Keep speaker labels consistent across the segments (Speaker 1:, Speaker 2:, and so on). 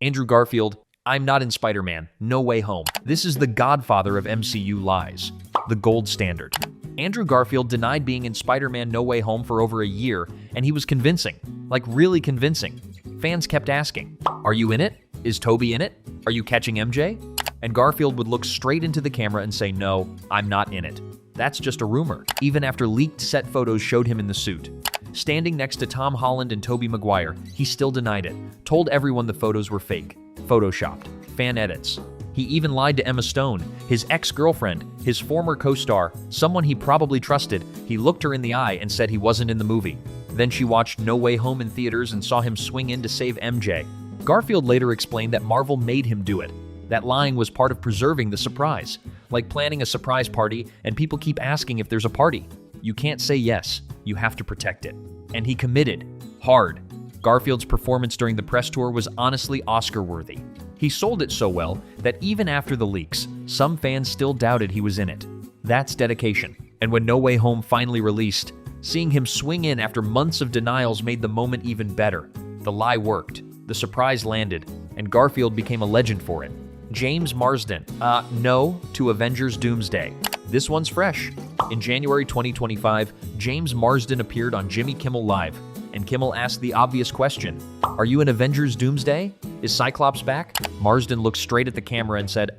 Speaker 1: Andrew Garfield, I'm not in Spider-Man, No Way Home. This is the godfather of MCU lies, the gold standard. Andrew Garfield denied being in Spider-Man No Way Home for over a year, and he was convincing, like really convincing. Fans kept asking, are you in it? Is Tobey in it? Are you catching MJ? And Garfield would look straight into the camera and say, no, I'm not in it. That's just a rumor, even after leaked set photos showed him in the suit. Standing next to Tom Holland and Tobey Maguire, he still denied it, told everyone the photos were fake, photoshopped, fan edits. He even lied to Emma Stone, his ex-girlfriend, his former co-star, someone he probably trusted. He looked her in the eye and said he wasn't in the movie. Then she watched No Way Home in theaters and saw him swing in to save MJ. Garfield later explained that Marvel made him do it. That lying was part of preserving the surprise, like planning a surprise party and people keep asking if there's a party. You can't say yes, you have to protect it. And he committed, hard. Garfield's performance during the press tour was honestly Oscar-worthy. He sold it so well that even after the leaks, some fans still doubted he was in it. That's dedication. And when No Way Home finally released, seeing him swing in after months of denials made the moment even better. The lie worked, the surprise landed, and Garfield became a legend for it. James Marsden, no to Avengers Doomsday. This one's fresh. In January 2025, James Marsden appeared on Jimmy Kimmel Live, and Kimmel asked the obvious question, are you in Avengers Doomsday? Is Cyclops back? Marsden looked straight at the camera and said,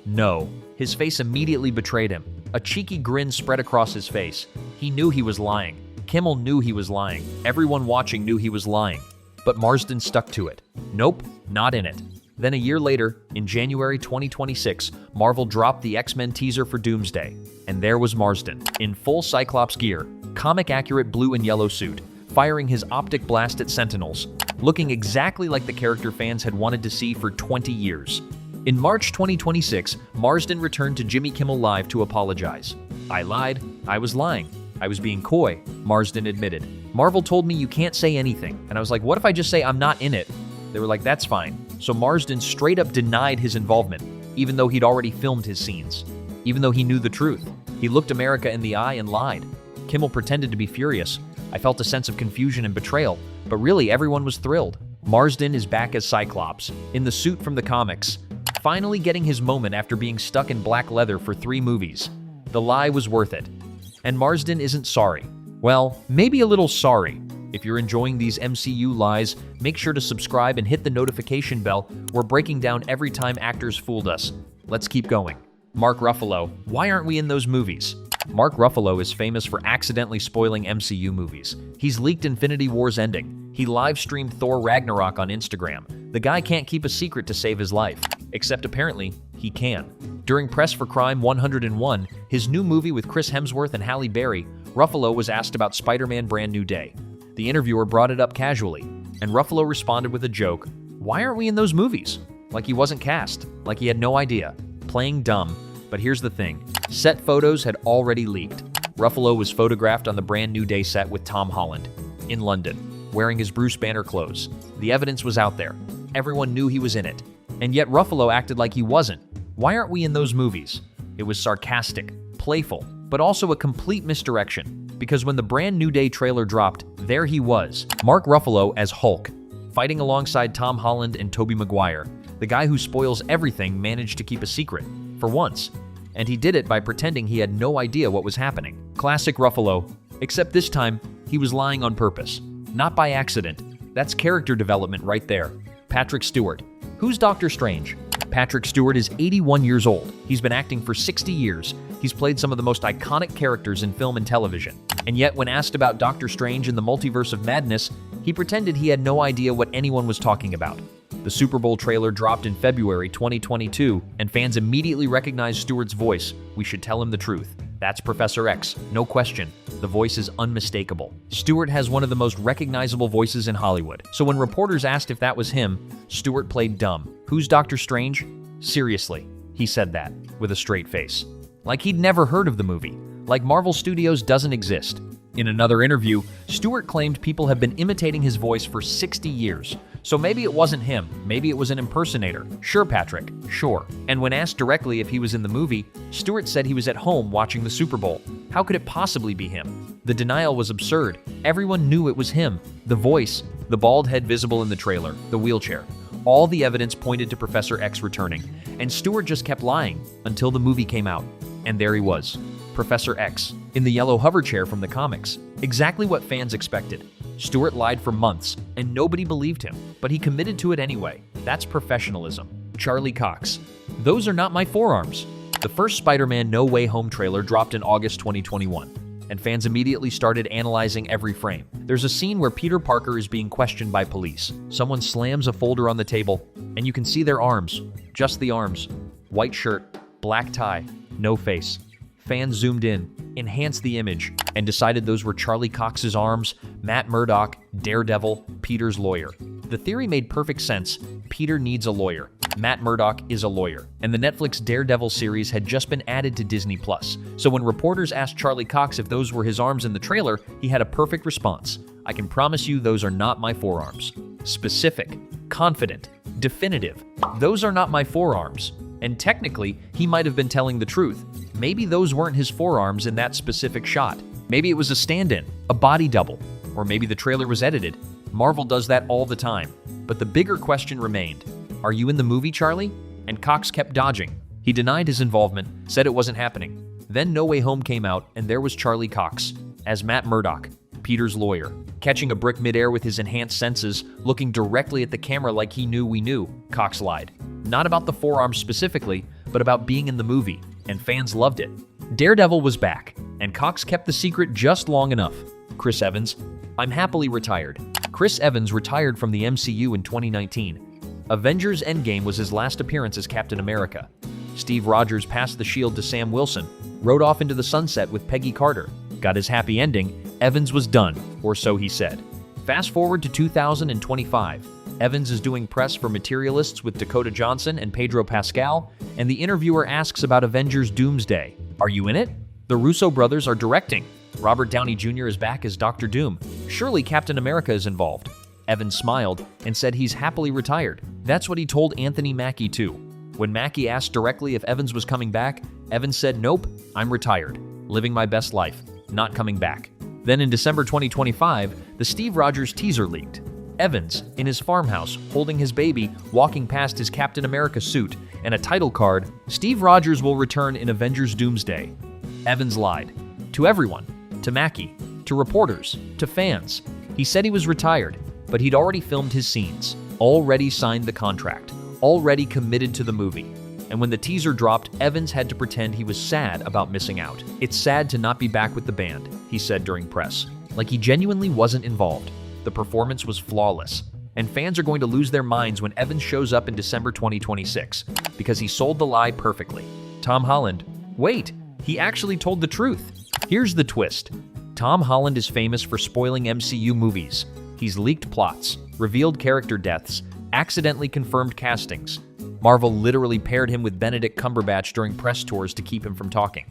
Speaker 1: no. His face immediately betrayed him. A cheeky grin spread across his face. He knew he was lying. Kimmel knew he was lying. Everyone watching knew he was lying. But Marsden stuck to it. Nope, not in it. Then a year later, in January 2026, Marvel dropped the X-Men teaser for Doomsday. And there was Marsden, in full Cyclops gear, comic-accurate blue and yellow suit, firing his optic blast at Sentinels, looking exactly like the character fans had wanted to see for 20 years. In March 2026, Marsden returned to Jimmy Kimmel Live to apologize. I lied. I was lying. I was being coy, Marsden admitted. Marvel told me you can't say anything, and I was like, what if I just say I'm not in it? They were like, that's fine. So Marsden straight up denied his involvement, even though he'd already filmed his scenes. Even though he knew the truth. He looked America in the eye and lied. Kimmel pretended to be furious. I felt a sense of confusion and betrayal, but really everyone was thrilled. Marsden is back as Cyclops, in the suit from the comics, finally getting his moment after being stuck in black leather for 3 movies. The lie was worth it. And Marsden isn't sorry. Well, maybe a little sorry. If you're enjoying these MCU lies, make sure to subscribe and hit the notification bell. We're breaking down every time actors fooled us. Let's keep going. Mark Ruffalo, why aren't we in those movies? Mark Ruffalo is famous for accidentally spoiling MCU movies. He's leaked Infinity War's ending. He live-streamed Thor Ragnarok on Instagram. The guy can't keep a secret to save his life. Except apparently, he can. During Press for Crime 101, his new movie with Chris Hemsworth and Halle Berry, Ruffalo was asked about Spider-Man Brand New Day. The interviewer brought it up casually, and Ruffalo responded with a joke, why aren't we in those movies? Like he wasn't cast, like he had no idea. Playing dumb. But here's the thing, set photos had already leaked. Ruffalo was photographed on the Brand New Day set with Tom Holland, in London, wearing his Bruce Banner clothes. The evidence was out there. Everyone knew he was in it. And yet Ruffalo acted like he wasn't. Why aren't we in those movies? It was sarcastic, playful, but also a complete misdirection. Because when the Brand New Day trailer dropped, there he was, Mark Ruffalo as Hulk, fighting alongside Tom Holland and Tobey Maguire. The guy who spoils everything managed to keep a secret, for once. And he did it by pretending he had no idea what was happening. Classic Ruffalo, except this time, he was lying on purpose. Not by accident. That's character development right there. Patrick Stewart. Who's Doctor Strange? Patrick Stewart is 81 years old. He's been acting for 60 years. He's played some of the most iconic characters in film and television. And yet, when asked about Doctor Strange and the Multiverse of Madness, he pretended he had no idea what anyone was talking about. The Super Bowl trailer dropped in February 2022, and fans immediately recognized Stewart's voice. We should tell him the truth. That's Professor X, no question. The voice is unmistakable. Stewart has one of the most recognizable voices in Hollywood. So when reporters asked if that was him, Stewart played dumb. Who's Doctor Strange? Seriously, he said that, with a straight face. Like he'd never heard of the movie. Like Marvel Studios doesn't exist. In another interview, Stewart claimed people have been imitating his voice for 60 years. So maybe it wasn't him, maybe it was an impersonator. Sure, Patrick, sure. And when asked directly if he was in the movie, Stewart said he was at home watching the Super Bowl. How could it possibly be him? The denial was absurd. Everyone knew it was him. The voice, the bald head visible in the trailer, the wheelchair. All the evidence pointed to Professor X returning, and Stewart just kept lying until the movie came out. And there he was, Professor X, in the yellow hover chair from the comics. Exactly what fans expected. Stewart lied for months, and nobody believed him, but he committed to it anyway. That's professionalism. Charlie Cox. Those are not my forearms. The first Spider-Man No Way Home trailer dropped in August 2021, and fans immediately started analyzing every frame. There's a scene where Peter Parker is being questioned by police. Someone slams a folder on the table, and you can see their arms. Just the arms. White shirt, black tie, no face. Fans zoomed in, enhanced the image, and decided those were Charlie Cox's arms, Matt Murdock, Daredevil, Peter's lawyer. The theory made perfect sense. Peter needs a lawyer. Matt Murdock is a lawyer. And the Netflix Daredevil series had just been added to Disney+. So when reporters asked Charlie Cox if those were his arms in the trailer, he had a perfect response. I can promise you those are not my forearms. Specific, confident, definitive. Those are not my forearms. And technically, he might have been telling the truth. Maybe those weren't his forearms in that specific shot. Maybe it was a stand-in, a body double, or maybe the trailer was edited. Marvel does that all the time. But the bigger question remained. Are you in the movie, Charlie? And Cox kept dodging. He denied his involvement, said it wasn't happening. Then No Way Home came out, and there was Charlie Cox as Matt Murdock, Peter's lawyer, catching a brick midair with his enhanced senses, looking directly at the camera like he knew we knew. Cox lied. Not about the forearms specifically, but about being in the movie, and fans loved it. Daredevil was back, and Cox kept the secret just long enough. Chris Evans. I'm happily retired. Chris Evans retired from the MCU in 2019. Avengers Endgame was his last appearance as Captain America. Steve Rogers passed the shield to Sam Wilson, rode off into the sunset with Peggy Carter, got his happy ending. Evans was done, or so he said. Fast forward to 2025. Evans is doing press for Materialists with Dakota Johnson and Pedro Pascal, and the interviewer asks about Avengers Doomsday. Are you in it? The Russo brothers are directing. Robert Downey Jr. is back as Dr. Doom. Surely Captain America is involved. Evans smiled and said he's happily retired. That's what he told Anthony Mackie too. When Mackie asked directly if Evans was coming back, Evans said, "Nope, I'm retired. Living my best life. Not coming back." Then in December 2025, the Steve Rogers teaser leaked. Evans, in his farmhouse, holding his baby, walking past his Captain America suit, and a title card, "Steve Rogers will return in Avengers Doomsday." Evans lied. To everyone. To Mackie. To reporters. To fans. He said he was retired, but he'd already filmed his scenes, already signed the contract, already committed to the movie. And when the teaser dropped, Evans had to pretend he was sad about missing out. "It's sad to not be back with the band," he said during press. Like he genuinely wasn't involved. The performance was flawless. And fans are going to lose their minds when Evans shows up in December 2026, because he sold the lie perfectly. Tom Holland. Wait, he actually told the truth. Here's the twist. Tom Holland is famous for spoiling MCU movies. He's leaked plots, revealed character deaths, accidentally confirmed castings. Marvel literally paired him with Benedict Cumberbatch during press tours to keep him from talking.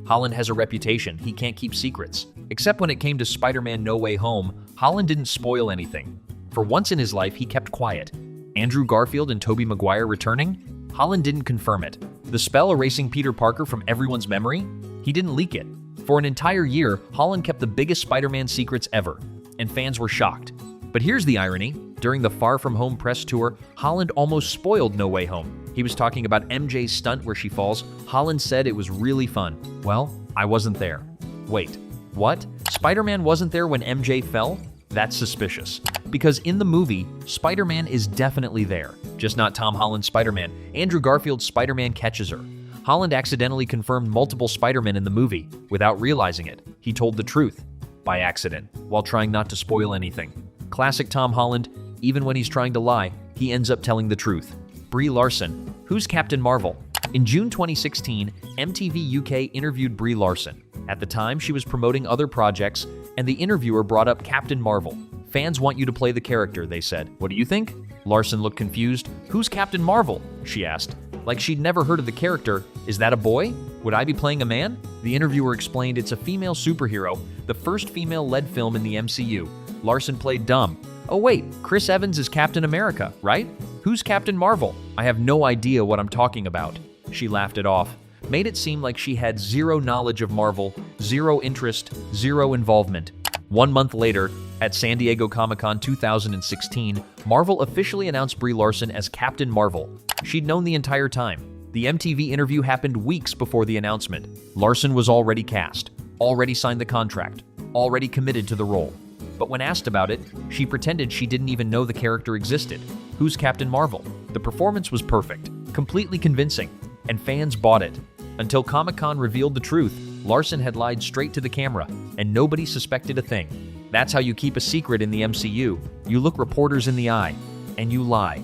Speaker 1: Holland has a reputation. He can't keep secrets. Except when it came to Spider-Man No Way Home, Holland didn't spoil anything. For once in his life, he kept quiet. Andrew Garfield and Tobey Maguire returning? Holland didn't confirm it. The spell erasing Peter Parker from everyone's memory? He didn't leak it. For an entire year, Holland kept the biggest Spider-Man secrets ever, and fans were shocked. But here's the irony. During the Far From Home press tour, Holland almost spoiled No Way Home. He was talking about MJ's stunt where she falls. Holland said it was really fun. Well, I wasn't there. Wait, what? Spider-Man wasn't there when MJ fell? That's suspicious. Because in the movie, Spider-Man is definitely there. Just not Tom Holland's Spider-Man. Andrew Garfield's Spider-Man catches her. Holland accidentally confirmed multiple Spider-Men in the movie without realizing it. He told the truth by accident while trying not to spoil anything. Classic Tom Holland, even when he's trying to lie, he ends up telling the truth. Brie Larson. Who's Captain Marvel? In June 2016, MTV UK interviewed Brie Larson. At the time, she was promoting other projects, and the interviewer brought up Captain Marvel. "Fans want you to play the character," they said. "What do you think?" Larson looked confused. "Who's Captain Marvel?" she asked. Like she'd never heard of the character. "Is that a boy? Would I be playing a man?" The interviewer explained it's a female superhero, the first female-led film in the MCU. Larson played dumb. "Oh wait, Chris Evans is Captain America, right? Who's Captain Marvel? I have no idea what I'm talking about." She laughed it off, made it seem like she had zero knowledge of Marvel, zero interest, zero involvement. 1 month later, At San Diego Comic-Con 2016, Marvel officially announced Brie Larson as Captain Marvel. She'd known the entire time. The MTV interview happened weeks before the announcement. Larson was already cast, already signed the contract, already committed to the role. But when asked about it, she pretended she didn't even know the character existed. Who's Captain Marvel? The performance was perfect, completely convincing, and fans bought it. Until Comic-Con revealed the truth, Larson had lied straight to the camera, and nobody suspected a thing. That's how you keep a secret in the MCU. You look reporters in the eye, and you lie.